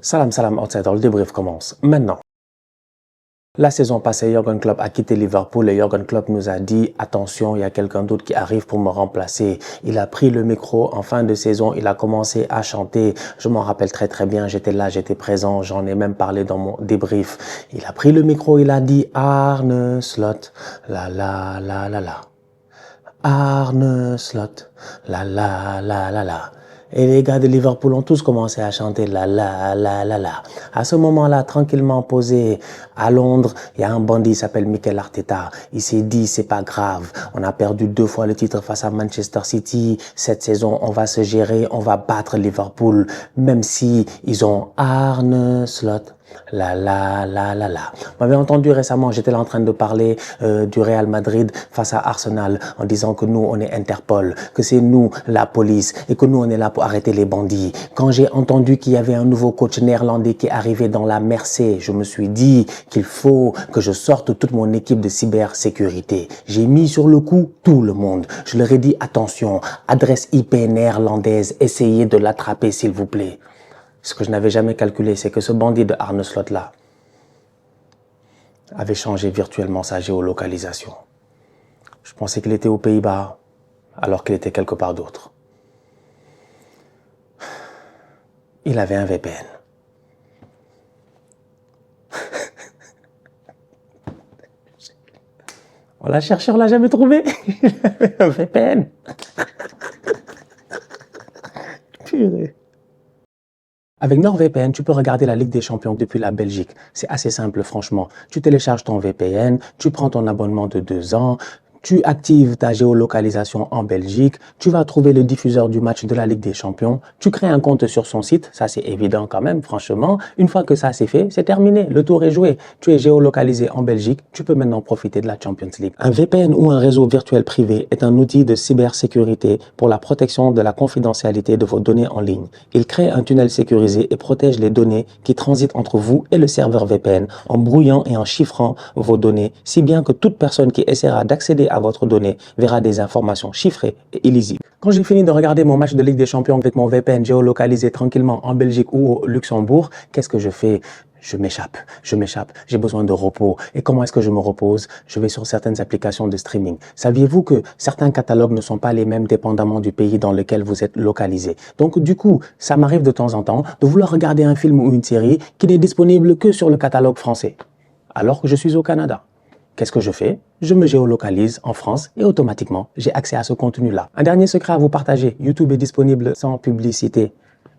Salam salam outsider, le débrief commence maintenant. La saison passée, Jürgen Klopp a quitté Liverpool et Jürgen Klopp nous a dit attention, il y a quelqu'un d'autre qui arrive pour me remplacer. Il a pris le micro en fin de saison, il a commencé à chanter. Je m'en rappelle très bien, j'étais là, j'étais présent, j'en ai même parlé dans mon débrief. Il a pris le micro, il a dit Arne Slot, la la la la la. Arne Slot, la la la la la. Et les gars de Liverpool ont tous commencé à chanter la la la la la. À ce moment-là, tranquillement posé à Londres, il y a un bandit qui s'appelle Mikel Arteta. Il s'est dit c'est pas grave, on a perdu 2 fois le titre face à Manchester City. Cette saison, on va se gérer, on va battre Liverpool, même si ils ont Arne Slot. La la la la la. Vous m'avez entendu récemment, j'étais là en train de parler du Real Madrid face à Arsenal en disant que nous on est Interpol, que c'est nous la police et que nous on est là pour arrêter les bandits. Quand j'ai entendu qu'il y avait un nouveau coach néerlandais qui arrivait dans la Mercé, je me suis dit qu'il faut que je sorte toute mon équipe de cybersécurité. J'ai mis sur le coup tout le monde. Je leur ai dit attention, adresse IP néerlandaise, essayez de l'attraper s'il vous plaît. Ce que je n'avais jamais calculé, c'est que ce bandit de Arne Slot là avait changé virtuellement sa géolocalisation. Je pensais qu'il était aux Pays-Bas, alors qu'il était quelque part d'autre. Il avait un VPN. La chercheur l'a jamais trouvé. Il avait un VPN. Purée. Avec NordVPN, tu peux regarder la Ligue des Champions depuis la Belgique. C'est assez simple, franchement. Tu télécharges ton VPN, tu prends ton abonnement de 2 ans, tu actives ta géolocalisation en Belgique, tu vas trouver le diffuseur du match de la Ligue des Champions, tu crées un compte sur son site, ça c'est évident quand même, franchement. Une fois que ça c'est fait, c'est terminé, le tour est joué. Tu es géolocalisé en Belgique, tu peux maintenant profiter de la Champions League. Un VPN ou un réseau virtuel privé est un outil de cybersécurité pour la protection de la confidentialité de vos données en ligne. Il crée un tunnel sécurisé et protège les données qui transitent entre vous et le serveur VPN en brouillant et en chiffrant vos données, si bien que toute personne qui essaiera d'accéder à votre donnée verra des informations chiffrées et illisibles. Quand j'ai fini de regarder mon match de Ligue des Champions avec mon VPN géolocalisé tranquillement en Belgique ou au Luxembourg, qu'est-ce que je fais? Je m'échappe, j'ai besoin de repos. Et comment est-ce que je me repose? Je vais sur certaines applications de streaming. Saviez-vous que certains catalogues ne sont pas les mêmes dépendamment du pays dans lequel vous êtes localisé? Donc du coup, ça m'arrive de temps en temps de vouloir regarder un film ou une série qui n'est disponible que sur le catalogue français, alors que je suis au Canada. Qu'est-ce que je fais? Je me géolocalise en France et automatiquement, j'ai accès à ce contenu-là. Un dernier secret à vous partager, YouTube est disponible sans publicité.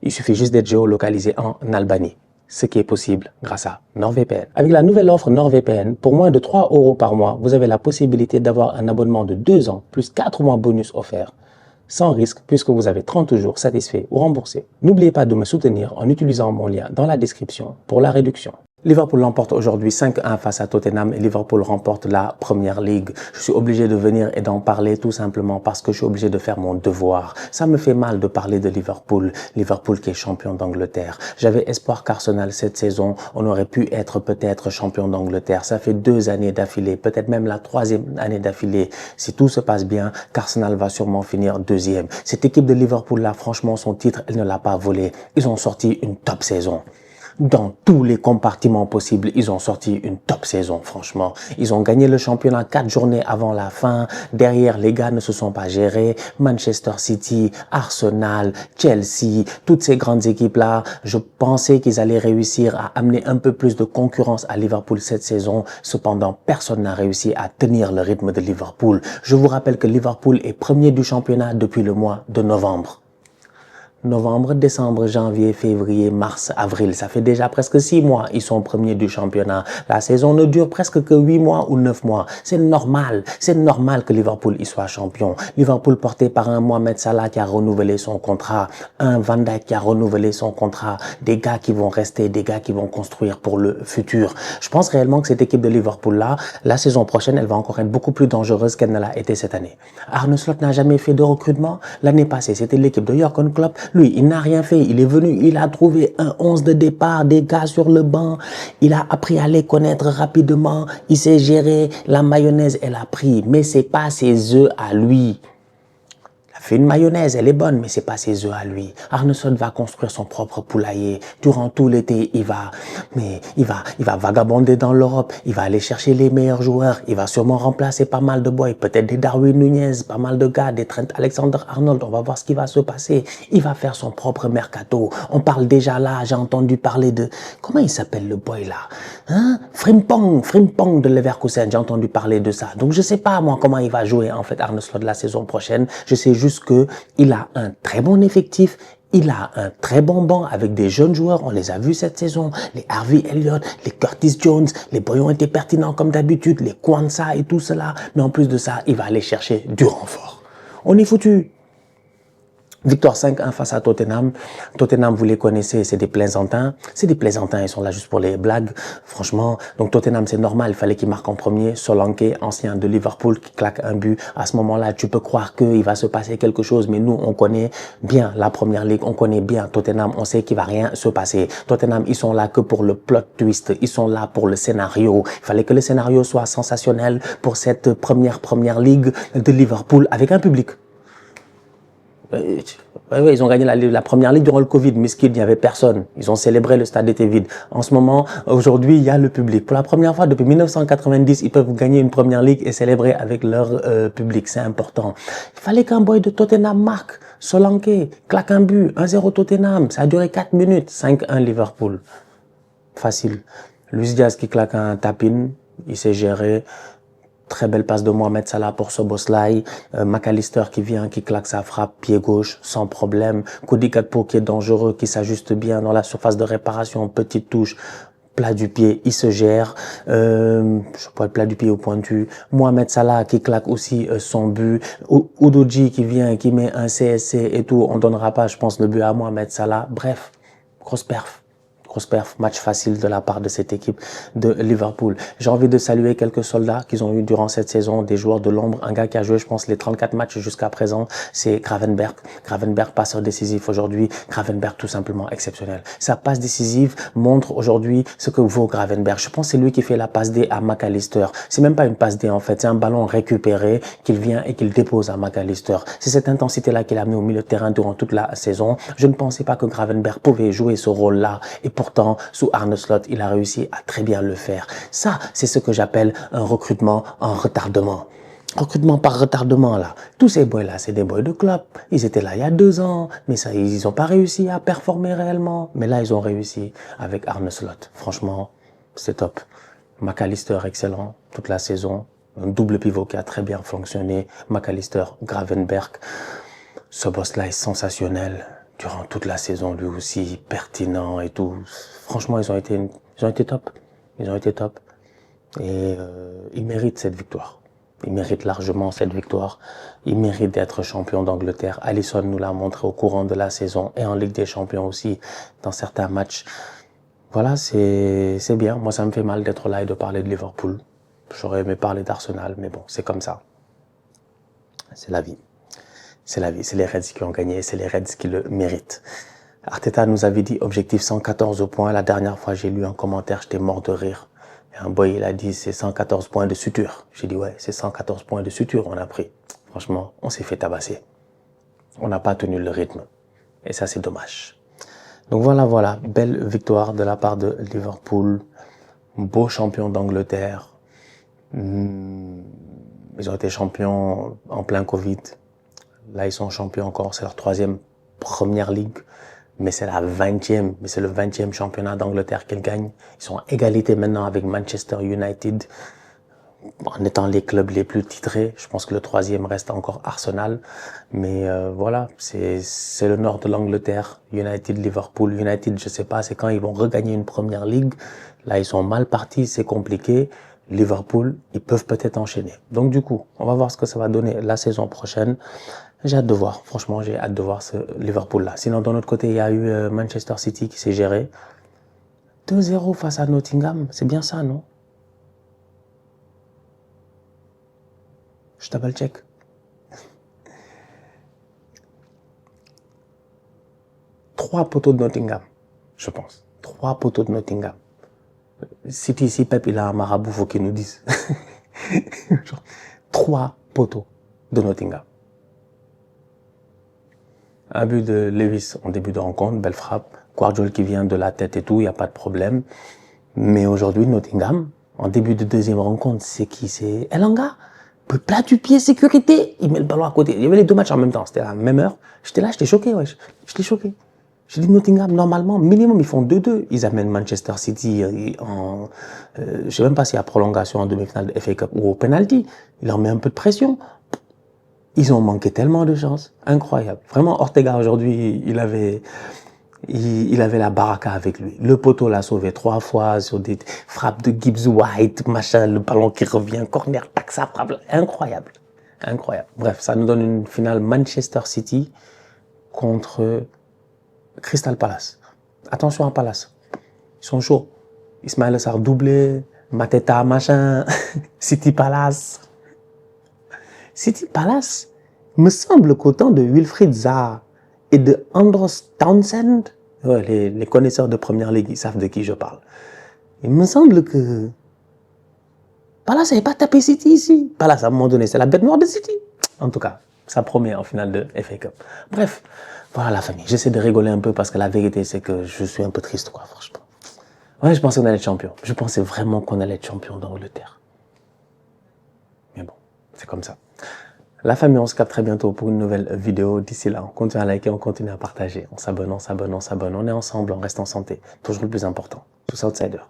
Il suffit juste d'être géolocalisé en Albanie, ce qui est possible grâce à NordVPN. Avec la nouvelle offre NordVPN, pour moins de 3 € par mois, vous avez la possibilité d'avoir un abonnement de 2 ans plus 4 mois bonus offerts, sans risque puisque vous avez 30 jours satisfaits ou remboursés. N'oubliez pas de me soutenir en utilisant mon lien dans la description pour la réduction. Liverpool l'emporte aujourd'hui 5-1 face à Tottenham et Liverpool remporte la Première Ligue. Je suis obligé de venir et d'en parler tout simplement parce que je suis obligé de faire mon devoir. Ça me fait mal de parler de Liverpool. Liverpool qui est champion d'Angleterre. J'avais espoir qu'Arsenal cette saison, on aurait pu être peut-être champion d'Angleterre. Ça fait 2 années d'affilée, peut-être même la 3e année d'affilée. Si tout se passe bien, qu'Arsenal va sûrement finir 2e. Cette équipe de Liverpool là, franchement, son titre, elle ne l'a pas volé. Ils ont sorti une top saison. Dans tous les compartiments possibles, ils ont sorti une top saison, franchement. Ils ont gagné le championnat 4 journées avant la fin. Derrière, les gars ne se sont pas gérés. Manchester City, Arsenal, Chelsea, toutes ces grandes équipes-là, je pensais qu'ils allaient réussir à amener un peu plus de concurrence à Liverpool cette saison. Cependant, personne n'a réussi à tenir le rythme de Liverpool. Je vous rappelle que Liverpool est premier du championnat depuis le mois de novembre. Novembre, décembre, janvier, février, mars, avril. Ça fait déjà presque 6 mois. Ils sont premiers du championnat. La saison ne dure presque que 8 mois ou 9 mois. C'est normal. C'est normal que Liverpool y soit champion. Liverpool porté par un Mohamed Salah qui a renouvelé son contrat. Un Van Dijk qui a renouvelé son contrat. Des gars qui vont rester, des gars qui vont construire pour le futur. Je pense réellement que cette équipe de Liverpool-là, la saison prochaine, elle va encore être beaucoup plus dangereuse qu'elle ne l'a été cette année. Arne Slot n'a jamais fait de recrutement. L'année passée, c'était l'équipe de Jürgen Klopp. Lui, il n'a rien fait. Il est venu, il a trouvé un 11 de départ, des gars sur le banc. Il a appris à les connaître rapidement. Il s'est géré. La mayonnaise, elle a pris. Mais c'est pas ses œufs à lui. Il a fait une mayonnaise, elle est bonne, mais c'est pas ses œufs à lui. Arne Slot va construire son propre poulailler. Durant tout l'été, il va vagabonder dans l'Europe. Il va aller chercher les meilleurs joueurs. Il va sûrement remplacer pas mal de boys, peut-être des Darwin Nunez, pas mal de gars, des Trent Alexander-Arnold. On va voir ce qui va se passer. Il va faire son propre mercato. On parle déjà là, j'ai entendu parler de, comment il s'appelle le boy là? Hein? Frimpong de Leverkusen. J'ai entendu parler de ça. Donc je sais pas moi comment il va jouer en fait Arne Slot la saison prochaine. Je sais juste que il a un très bon effectif. Il a un très bon banc avec des jeunes joueurs. On les a vus cette saison. Les Harvey Elliott, les Curtis Jones. Les boys ont été pertinents comme d'habitude. Les Kwanzaa et tout cela. Mais en plus de ça, il va aller chercher du renfort. On est foutu. Victoire 5-1 face à Tottenham. Tottenham, vous les connaissez, c'est des plaisantins. C'est des plaisantins, ils sont là juste pour les blagues. Franchement, donc Tottenham, c'est normal, il fallait qu'ils marquent en premier. Solanke, ancien de Liverpool, qui claque un but. À ce moment-là, tu peux croire qu'il va se passer quelque chose, mais nous, on connaît bien la Première Ligue, on connaît bien Tottenham, on sait qu'il va rien se passer. Tottenham, ils sont là que pour le plot twist, ils sont là pour le scénario. Il fallait que le scénario soit sensationnel pour cette Première Ligue de Liverpool avec un public. Oui, ils ont gagné la Première Ligue durant le Covid. Miskin, il n'y avait personne. Ils ont célébré, le stade était vide. En ce moment, aujourd'hui, il y a le public. Pour la première fois depuis 1990, ils peuvent gagner une Première Ligue et célébrer avec leur public. C'est important. Il fallait qu'un boy de Tottenham marque. Solanke claque un but. 1-0 Tottenham. Ça a duré 4 minutes. 5-1 Liverpool. Facile. Luis Diaz qui claque un tapin. Il s'est géré. Très belle passe de Mohamed Salah pour Szoboszlai. McAllister qui vient, qui claque sa frappe, pied gauche, sans problème. Cody Gakpo qui est dangereux, qui s'ajuste bien dans la surface de réparation, petite touche. Plat du pied, il se gère. Je sais pas, plat du pied au pointu. Mohamed Salah qui claque aussi son but. Udogie qui vient, qui met un CSC et tout. On donnera pas, je pense, le but à Mohamed Salah. Bref, grosse perf. Match facile de la part de cette équipe de Liverpool. J'ai envie de saluer quelques soldats qu'ils ont eu durant cette saison, des joueurs de l'ombre. Un gars qui a joué, je pense, les 34 matchs jusqu'à présent, c'est Gravenberch. Gravenberch, passeur décisif aujourd'hui. Gravenberch, tout simplement exceptionnel. Sa passe décisive montre aujourd'hui ce que vaut Gravenberch. Je pense que c'est lui qui fait la passe D à McAllister. C'est même pas une passe D en fait, c'est un ballon récupéré qu'il vient et qu'il dépose à McAllister. C'est cette intensité-là qu'il a mis au milieu de terrain durant toute la saison. Je ne pensais pas que Gravenberch pouvait jouer ce rôle-là et pourtant, sous Arne Slot, il a réussi à très bien le faire. Ça, c'est ce que j'appelle un recrutement en retardement. Recrutement par retardement, là. Tous ces boys-là, c'est des boys de club. Ils étaient là il y a 2 ans, mais ça, ils n'ont pas réussi à performer réellement. Mais là, ils ont réussi avec Arne Slot. Franchement, c'est top. McAllister, excellent, toute la saison. Un double pivot qui a très bien fonctionné. McAllister, Gravenberch. Szoboszlai, sensationnel. Durant toute la saison, lui aussi, pertinent et tout. Franchement, ils ont été top. Ils ont été top. Et ils méritent cette victoire. Ils méritent largement cette victoire. Ils méritent d'être champions d'Angleterre. Alisson nous l'a montré au courant de la saison et en Ligue des Champions aussi, dans certains matchs. Voilà, c'est bien. Moi, ça me fait mal d'être là et de parler de Liverpool. J'aurais aimé parler d'Arsenal, mais bon, c'est comme ça. C'est la vie. C'est la vie, c'est les Reds qui ont gagné, c'est les Reds qui le méritent. Arteta nous avait dit objectif 114 points. La dernière fois, j'ai lu un commentaire, j'étais mort de rire. Et un boy, il a dit c'est 114 points de suture. J'ai dit ouais, c'est 114 points de suture on a pris. Franchement, on s'est fait tabasser. On n'a pas tenu le rythme. Et ça, c'est dommage. Donc voilà, belle victoire de la part de Liverpool. Beau champion d'Angleterre. Ils ont été champions en plein Covid. Là, ils sont champions encore, c'est leur 3e Première Ligue, mais c'est la 20e, mais c'est le 20e championnat d'Angleterre qu'ils gagnent. Ils sont à égalité maintenant avec Manchester United, en étant les clubs les plus titrés. Je pense que le 3e reste encore Arsenal, mais voilà, c'est le nord de l'Angleterre. United, Liverpool, United, je sais pas, c'est quand ils vont regagner une Première Ligue. Là, ils sont mal partis, c'est compliqué. Liverpool, ils peuvent peut-être enchaîner. Donc du coup, on va voir ce que ça va donner la saison prochaine. J'ai hâte de voir, franchement, j'ai hâte de voir ce Liverpool-là. Sinon, d'un autre côté, il y a eu Manchester City qui s'est géré. 2-0 face à Nottingham, c'est bien ça, non? Je double-check. Trois poteaux de Nottingham, je pense. 3 poteaux de Nottingham. City, si Pep, il a un marabout, faut qu'il nous dise. 3 poteaux de Nottingham. Un but de Lewis en début de rencontre, belle frappe. Guardiola qui vient de la tête et tout, il n'y a pas de problème. Mais aujourd'hui, Nottingham, en début de deuxième rencontre, c'est qui? C'est Elanga. Plat du pied, sécurité. Il met le ballon à côté. Il y avait les deux matchs en même temps. C'était à la même heure. J'étais là, j'étais choqué, wesh. J'étais choqué. J'ai dit Nottingham, normalement, minimum, ils font 2-2. Ils amènent Manchester City en, je sais même pas s'il y a prolongation en demi-finale de FA Cup ou au penalty. Il leur met un peu de pression. Ils ont manqué tellement de chance. Incroyable. Vraiment, Ortega, aujourd'hui, il avait la baraka avec lui. Le poteau l'a sauvé 3 fois sur des frappes de Gibbs White, machin, le ballon qui revient, corner, tac, ça frappe. Incroyable. Incroyable. Bref, ça nous donne une finale Manchester City contre Crystal Palace. Attention à Palace. Ils sont chauds. Ismaël Sarr doublé, Mateta, machin, City Palace. City Palace, me semble qu'au temps de Wilfried Zaha et de Andros Townsend, ouais, les connaisseurs de Première Ligue, ils savent de qui je parle. Il me semble que Palace n'avait pas tapé City ici. Palace, à un moment donné, c'est la bête noire de City. En tout cas, ça promet en finale de FA Cup. Bref, voilà la famille. J'essaie de rigoler un peu parce que la vérité, c'est que je suis un peu triste, quoi, franchement. Ouais, je pensais qu'on allait être champion. Je pensais vraiment qu'on allait être champion d'Angleterre. Mais bon, c'est comme ça. La famille, on se capte très bientôt pour une nouvelle vidéo. D'ici là, on continue à liker, on continue à partager. On s'abonne, on s'abonne, on s'abonne. On est ensemble, on reste en santé. Toujours le plus important. Tous outsiders.